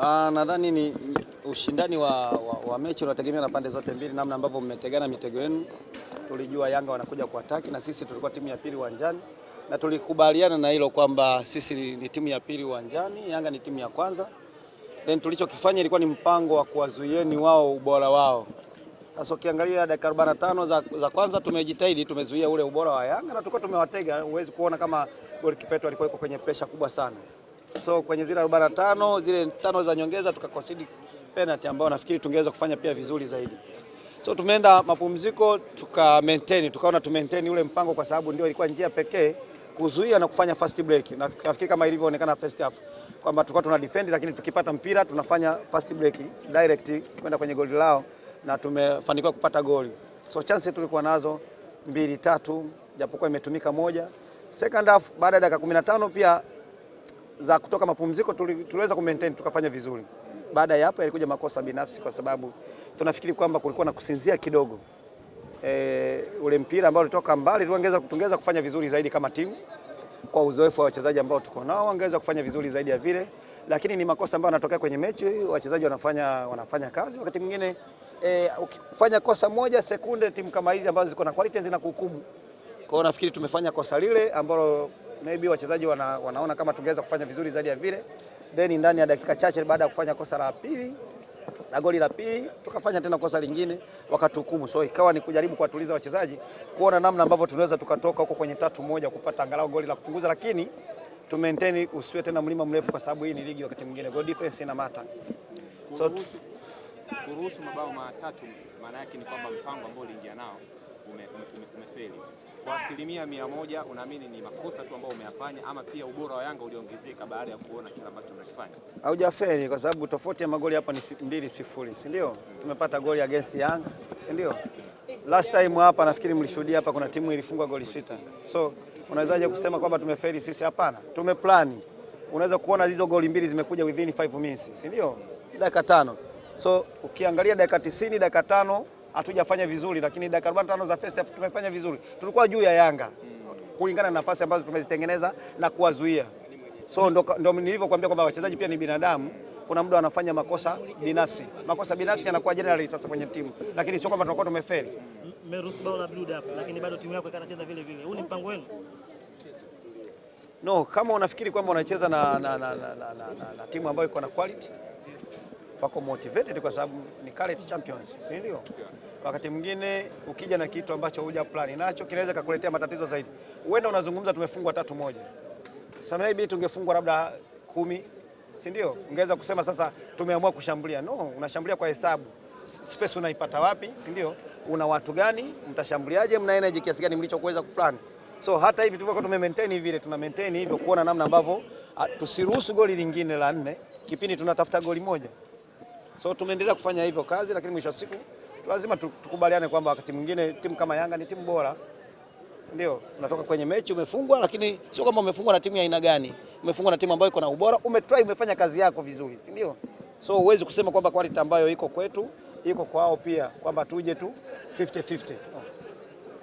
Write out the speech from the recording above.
Nadhani ni ushindani wa mechi unategemea na pande zote mbili, namna ambavyo mmetegana mitego yenu. Tulijua Yanga wanakuja kuataki na sisi tulikuwa timu ya pili uwanjani, na tulikubaliana na hilo kwamba sisi ni timu ya pili uwanjani, Yanga ni timu ya kwanza. Then tulichokifanya ilikuwa ni mpango wa kuwazuieni wao ubora wao. Sasa ukiangalia dakika 45 za kwanza tumejitahidi, tumezuia ule ubora wa Yanga na tulikuwa tumewatega. Huwezi kuona kama goalkeeper alikuwa yuko kwenye pressure kubwa sana. So kwenye zile 45 zile 5 za nyongeza tukakosidi penalty ambayo nafikiri tungeweza kufanya pia vizuri zaidi. So tumeenda mapumziko tukaona tu maintain ule mpango, kwa sababu ndio ilikuwa njia pekee kuzuia na kufanya fast break. Na nafikiri kama ilivyoonekana first half kwamba tulikuwa tuna defend, lakini tukipata mpira tunafanya fast break direct kwenda kwenye goli lao na tumefanikiwa kupata goli. So chances tulikuwa nazo 2-3 japokuwa imetumika moja. Second half baada ya dakika 15 pia za kutoka mapumziko tuliweza kumaintain tukafanya vizuri. Baada ya hapo yalikuja makosa binafsi, kwa sababu tunafikiri kwamba kulikuwa na kusinzia kidogo. Ule mpira ambao ulitoka mbali tungeweza kufanya vizuri zaidi kama timu, kwa uzoefu wa wachezaji ambao tuko nao wangeweza kufanya vizuri zaidi ya vile, lakini ni makosa ambayo yanatokea kwenye mechi. Wachezaji wanafanya kazi, wakati mwingine ukifanya kosa moja sekunde, timu kama hizi ambazo ziko na quality zinakuhukumu. Kwa hiyo nafikiri tumefanya kosa lile ambalo maybe wachezaji wanaona kama tungeweza kufanya vizuri zaidi ya vile. Then ndani ya dakika chache baada ya kufanya kosa la pili na goli la pili tukafanya tena kosa lingine wakatuhukumu. So ikawa ni kujaribu kuwatuliza wachezaji, kuona namna ambavyo tunaweza tukatoka huko kwenye 3-1 kupata angalau goli la kupunguza, lakini tu maintain usiwe tena mlima mrefu, kwa sababu hii ni ligi, wakati mwingine goal difference ina mata. So kuruhusu mabao matatu maana yake ni kwamba mpango ambao uliingia nao umefeli. Kwa 100% unaamini ni makosa tu ambao umeyafanya, ama pia ubora wa Yanga uliongezeka baada ya kuona kila ambacho mnakifanya? Haujafeli, kwa sababu tofauti ya magoli hapa ni 2-0, si ndio? Tumepata goli against Yanga, si ndio? Last time hapa nafikiri mlishuhudia hapa kuna timu ilifungwa goli 6. So unawezaje kusema kwamba tumefeli sisi? Hapana, tumeplani. Unaweza kuona hizo goli mbili zimekuja within 5 minutes, si ndio? Dakika 5. So ukiangalia dakika 90, dakika 5 hatujafanya vizuri, lakini dakika 45 za first half tumefanya vizuri. Tulikuwa juu ya Yanga kulingana na nafasi ambazo tumezitengeneza na kuwazuia. So ndo nilivyokuambia kwamba wachezaji pia ni binadamu, kuna muda wanafanya makosa binafsi. Makosa binafsi yanakuwa generally sasa kwenye timu, lakini sio kwamba tunakuwa tumefeli. Mmeruhusu bao la build up, lakini bado timu yako inacheza vile vile. Huu ni mpango wenu? No, kama unafikiri kwamba unacheza na timu ambayo iko na quality, wako motivated kwa sababu ni current champions, si ndio? Wakati mwingine ukija na kitu ambacho huja plan nacho kinaweza kukuletea matatizo zaidi. Uenda unazungumza tumefungwa 3-1. Sasa maybe tungefungwa labda 10, si ndio? Ungeweza kusema sasa tumeamua kushambulia. No, unashambulia kwa hesabu. Space unaipata wapi, si ndio? Una watu gani? Mtashambuliaje? Mna energy kiasi gani mlichokuweza kuplan? So hata hivi tulikuwa tume maintain vile, tuna maintain hivyo kuona namna ambavyo tusiruhusu goli lingine la 4 kipindi tunatafuta goli moja. So tumeendelea kufanya hivyo kazi, lakini mwisho wa siku lazima tukubaliane kwamba wakati mwingine timu kama Yanga ni timu bora. Ndio, unatoka kwenye mechi umefungwa, lakini sio kama umefungwa na timu ya aina gani. Umefungwa na timu ambayo iko na ubora, umefanya kazi yako vizuri, si ndio? So huwezi kusema kwamba quality ambayo iko kwetu iko kwao pia, kwamba tuje tu 50-50.